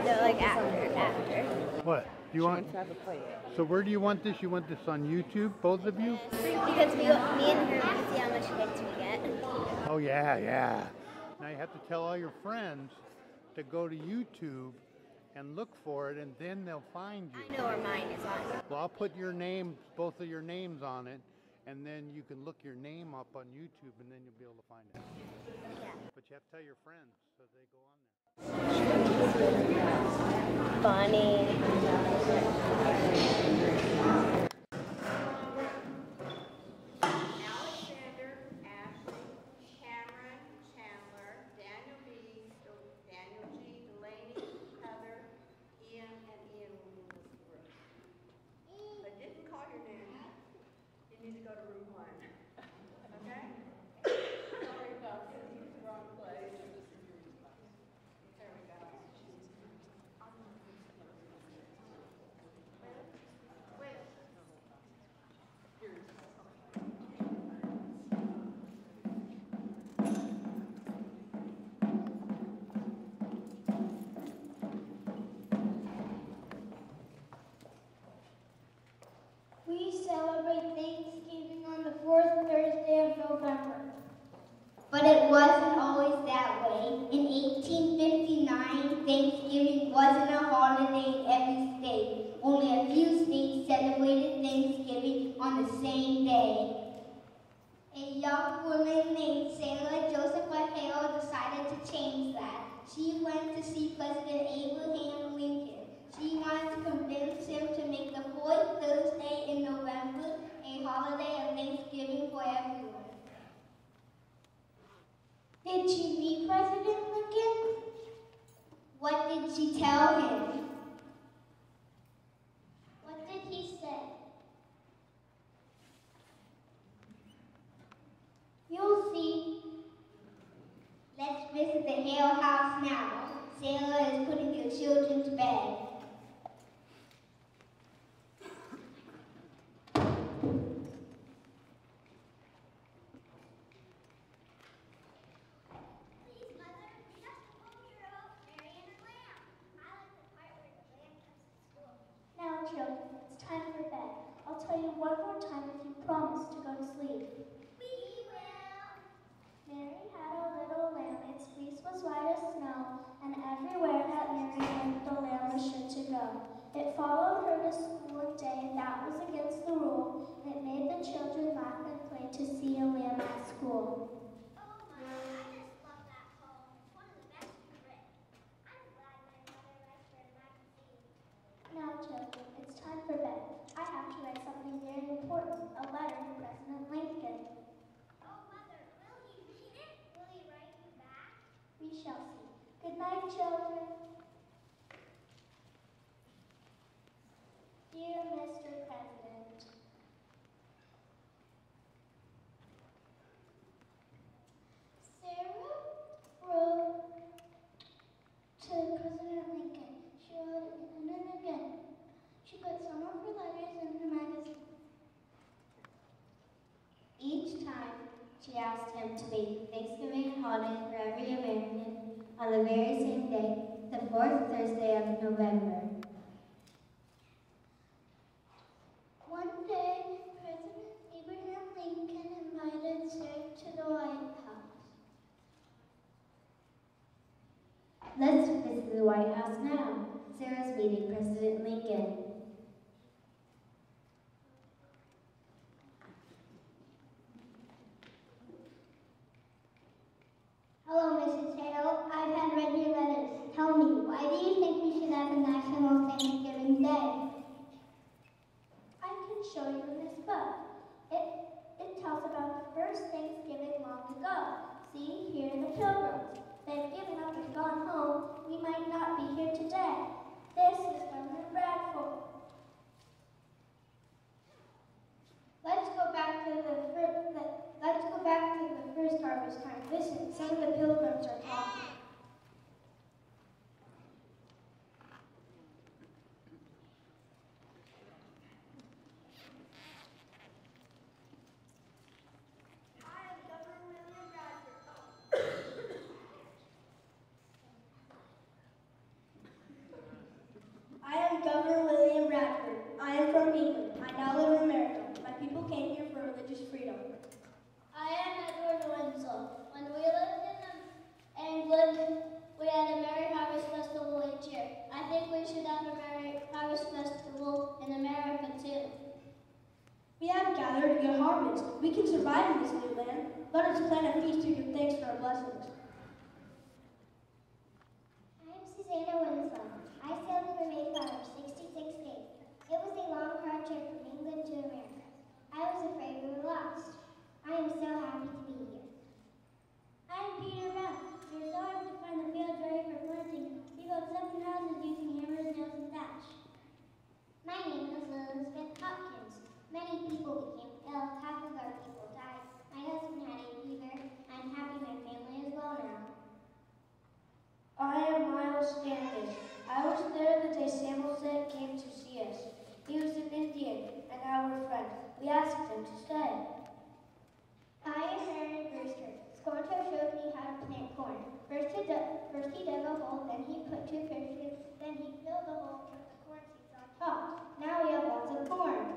No, like after. What? Do you want? So where do you want this? You want this on YouTube, both of you? Because me and her can see how much hits we get. Oh yeah. Now you have to tell all your friends to go to YouTube and look for it, and then they'll find you. I know where mine is on. Well, I'll put your name, both of your names on it, and then you can look your name up on YouTube, and then you'll be able to find it. Yeah. But you have to tell your friends so they go on there. Funny. We celebrate Thanksgiving on the fourth Thursday of November. But it wasn't always that way. In 1859, Thanksgiving wasn't a holiday in every state. Only a few states celebrated Thanksgiving on the same day. A young woman named Sarah Josepha Hale decided to change that. She went to see President Abraham Lincoln. She wanted to convince him to make the fourth Thursday in November a holiday of Thanksgiving for everyone. Did she meet President Lincoln? What did she tell him? What did he say? You'll see. Let's visit the Hale house now. Sarah is putting your children to bed. Children, it's time for bed. I'll tell you one more time if you promise to go to sleep. We will. Mary had a little lamb. Its fleece was white as snow, and everywhere that Mary went, the lamb was sure to go. It followed her to school a day that was against the rule, and it made the children laugh and play to see a lamb at school. Now, children, it's time for bed. I have to write something very important, a letter to President Lincoln. Oh, Mother, will he read it? Will he write you back? We shall see. Good night, children. Dear Mr. President, Sarah wrote to President Lincoln. She wrote it again and again. She put some of her letters in the magazine. Each time, she asked him to make Thanksgiving a holiday for every American on the very same day, the fourth Thursday of November. One day, President Abraham Lincoln invited Sarah to the White House. Let's visit the White House now. Sarah's meeting President Lincoln. Hello, Mrs. Hale. I've had read your letters. Tell me, why do you think we should have a National Thanksgiving Day? I can show you in this book. It tells about the first Thanksgiving long ago. See, here are the Pilgrims. They've given up and gone home. We might not be here today. This is Governor Bradford. Let's go back to the first harvest time. Listen, some of the Pilgrims are talking. Governor William Bradford. I am from England. I now live in America. My people came here for religious freedom. I am Edward Winslow. When we lived in England, we had a Merry Harvest Festival each year. I think we should have a Merry Harvest Festival in America too. We have gathered a good harvest. We can survive in this new land. Let us plan a feast to give thanks for our blessings. I am Susanna Winslow. I sailed in the Mayflower 66 days. It was a long, hard trip from England to America. I was afraid we were lost. I am so happy to be here. I am Peter Brown. We were so happy to find the fields ready for planting. We built 7 houses using hammers, nails, and thatch. My name is Elizabeth Hopkins. Many people became ill. Half of our people died. My husband had a fever. I'm happy my family is well now. I am Miles Standish. I was there the day Samuel said came to see us. He was an Indian, and now we're friends. We asked him to stay. I am Aaron Brewster. Scorto showed me how to plant corn. First he dug a hole, then he put 2 fishes, then he filled the hole with the corn seeds on top. Now we have lots of corn.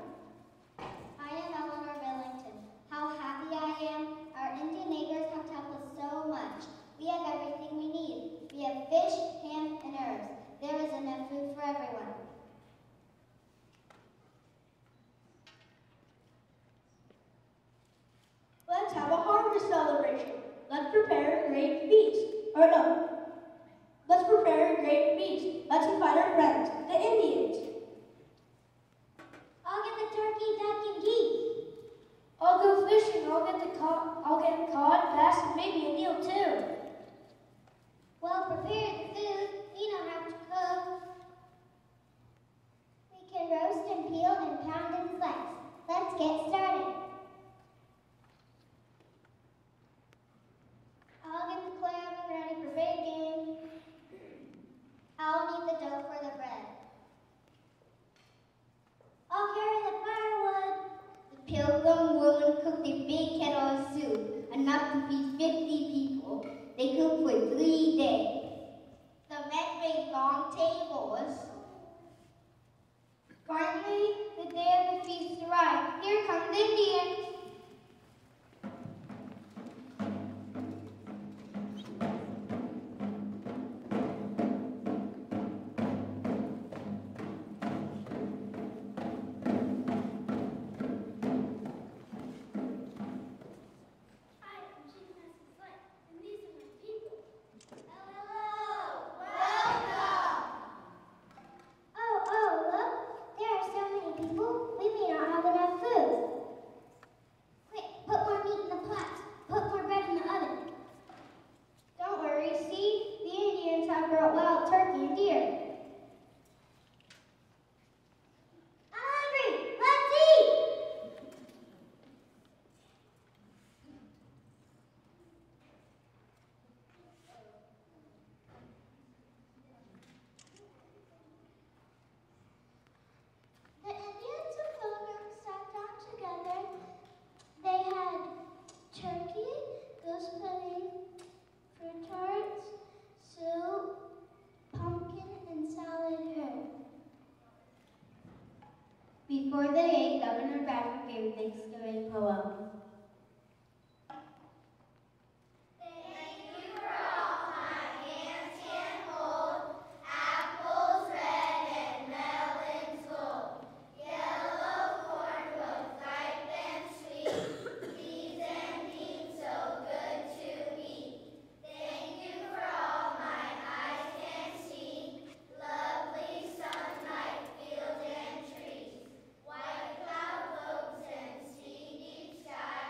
I am Eleanor Billington. How happy I am. Our Indian neighbors have helped us so much. We have everything we need. We have fish, ham, and herbs. There is enough food for everyone. Let's have a harvest celebration. Let's prepare a great feast. Or no, let's prepare a great feast. Let's invite our friends, the Indians. I'll get the turkey, duck, and geese. I'll go fishing. I'll get cod, bass, and maybe a meal too. Well, prepare the food. We don't have to cook. We can roast and peel and pound and slice. Let's get started. I'll get the clay oven ready for baking. I'll knead the dough for the bread. I'll carry the firewood. The Pilgrim woman cooked a big kettle of soup, enough to feed 50 people. They cooked for 3 days. The men made long tables. Finally, the day of the feast arrived. Here come the Indians. Before they ate, Governor Bradford gave a Thanksgiving poem. White cloud floats and sea deep sky.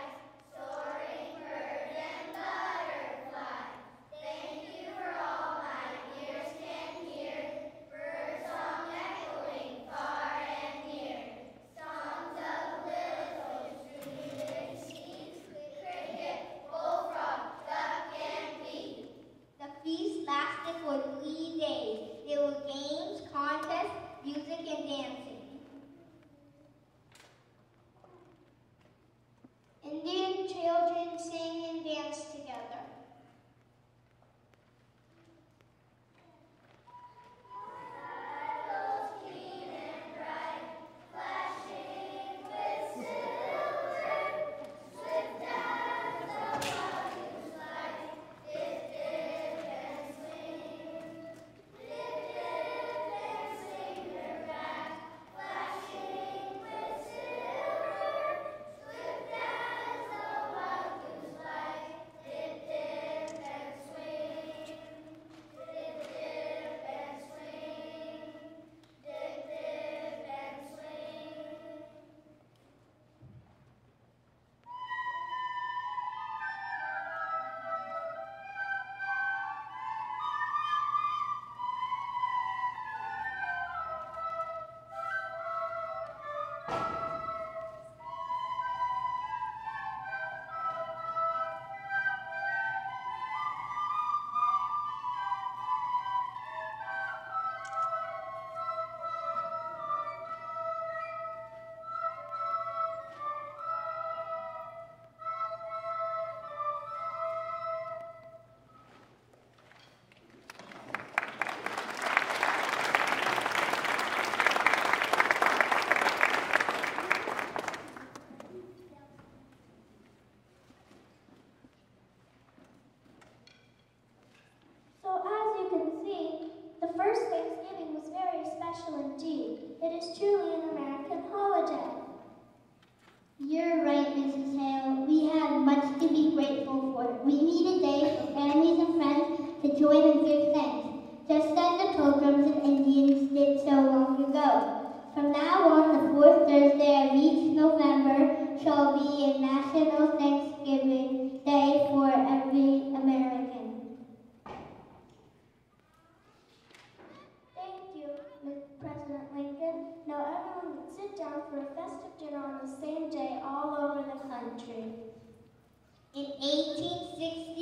So as you can see, the first Thanksgiving was very special indeed. It is truly an American holiday. You're right, Mrs. Hale. We have much to be grateful for. We need a day for families and friends to join and give thanks, just as the Pilgrims and Indians did so long ago. From now on, the fourth Thursday of each November shall be a National Thanksgiving Day for every American. Thank you, President Lincoln. Now everyone can sit down for a festive dinner on the same day all over the country. In 1860,